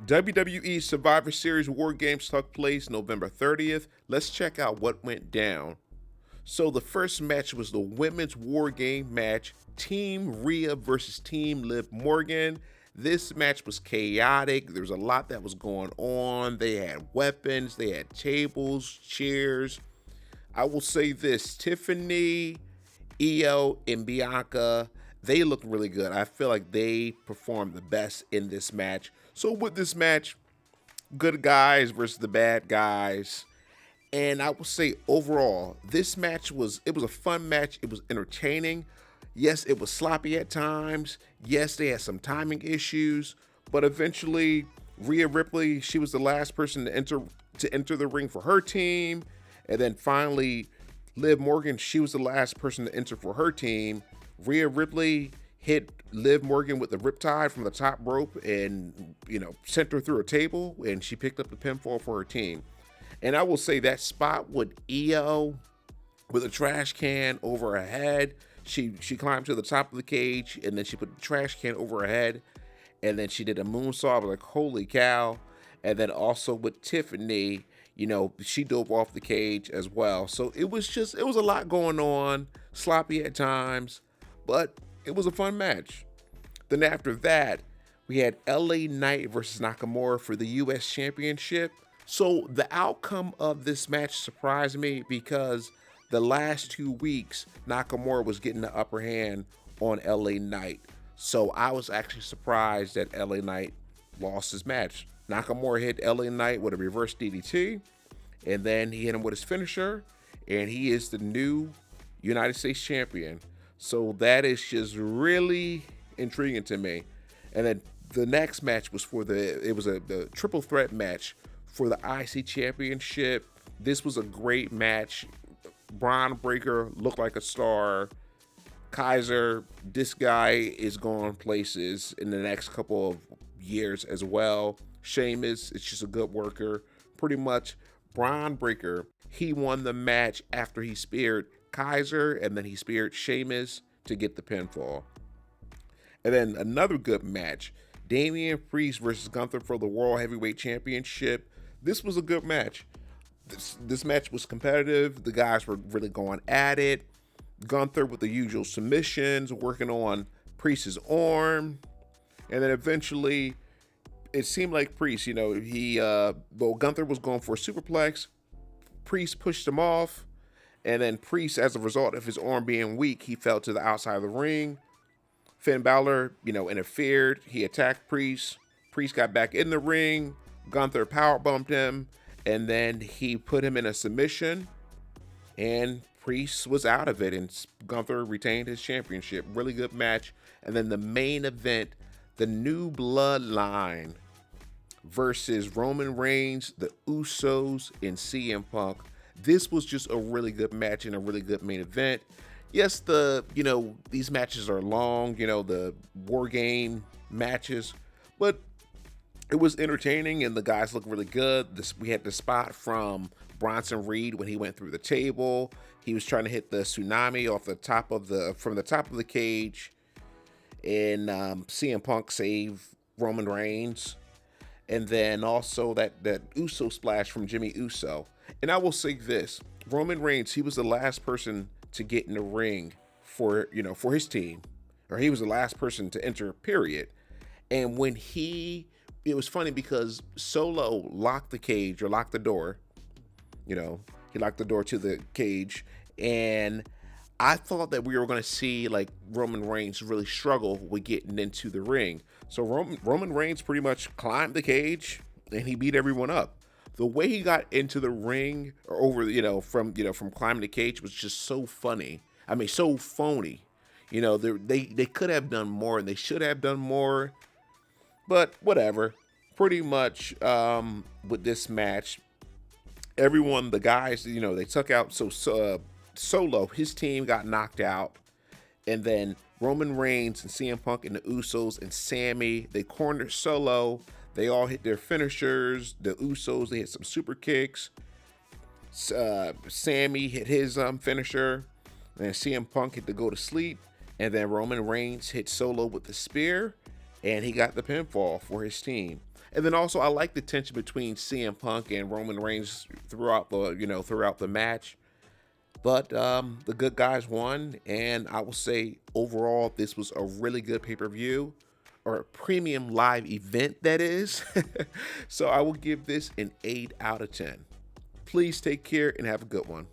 WWE Survivor Series War Games took place November 30th. Let's check out what went down. So the first match was the women's War Game match, Team Rhea versus Team Liv Morgan. This match was chaotic. There was a lot that was going on. They had weapons, they had tables, chairs. I will say this, Tiffany, Io, and Bianca, they looked really good. I feel like they performed the best in this match. So with this match, good guys versus the bad guys. And I will say overall, this match was a fun match. It was entertaining. Yes, it was sloppy at times. Yes, they had some timing issues, but eventually Rhea Ripley, she was the last person to enter the ring for her team. And then finally, Liv Morgan, she was the last person to enter for her team. Rhea Ripley hit Liv Morgan with the riptide from the top rope and, sent her through a table, and she picked up the pinfall for her team. And I will say that spot with Io with a trash can over her head, she climbed to the top of the cage, and then she put the trash can over her head, and then she did a moonsault. I was like, holy cow. And then also with Tiffany, she dove off the cage as well. So it was a lot going on, sloppy at times, but it was a fun match. Then after that, we had LA Knight versus Nakamura for the US Championship. So the outcome of this match surprised me because the last 2 weeks, Nakamura was getting the upper hand on LA Knight. So I was actually surprised that LA Knight lost his match. Nakamura hit LA Knight with a reverse DDT, and then he hit him with his finisher, and he is the new United States champion. So that is just really intriguing to me. And then the next match was the triple threat match for the IC championship. This was a great match. Bron Breakker looked like a star. Kaiser, this guy is going places in the next couple of years as well. Sheamus is just a good worker. Pretty much, Bron Breakker, he won the match after he speared Kaiser, and then he speared Sheamus to get the pinfall. And then another good match, Damian Priest versus Gunther for the World Heavyweight Championship. This was a good match. This match was competitive. The guys were really going at it. Gunther with the usual submissions, working on Priest's arm. And then eventually, it seemed like Priest, Gunther was going for a superplex. Priest pushed him off. And then Priest, as a result of his arm being weak, he fell to the outside of the ring. Finn Balor, interfered. He attacked Priest. Priest got back in the ring. Gunther powerbombed him. And then he put him in a submission. And Priest was out of it. And Gunther retained his championship. Really good match. And then the main event, the new Bloodline versus Roman Reigns, the Usos, and CM Punk. This was just a really good match and a really good main event. Yes, these matches are long, the War Game matches, but it was entertaining and the guys looked really good. We had the spot from Bronson Reed when he went through the table. He was trying to hit the tsunami from the top of the cage, and CM Punk saved Roman Reigns. And then also that Uso splash from Jimmy Uso. And I will say this, Roman Reigns, he was the last person to get in the ring for his team, or he was the last person to enter, period. And when it was funny because Solo locked the door, he locked the door to the cage, and I thought that we were going to see like Roman Reigns really struggle with getting into the ring. So Roman Reigns pretty much climbed the cage and he beat everyone up. The way he got into the ring or over, from climbing the cage was just so funny. I mean, so phony. They could have done more and they should have done more, but whatever. Pretty much with this match, everyone, the guys, they took out Solo, his team got knocked out, and then Roman Reigns and CM Punk and the Usos and Sami, they cornered Solo. They all hit their finishers. The Usos, they hit some super kicks. Sami hit his finisher, and CM Punk hit to go to sleep, and then Roman Reigns hit Solo with the spear, and he got the pinfall for his team. And then also, I like the tension between CM Punk and Roman Reigns throughout the match. But the good guys won, and I will say overall, this was a really good pay-per-view, or a premium live event, that is. So I will give this an 8 out of 10. Please take care and have a good one.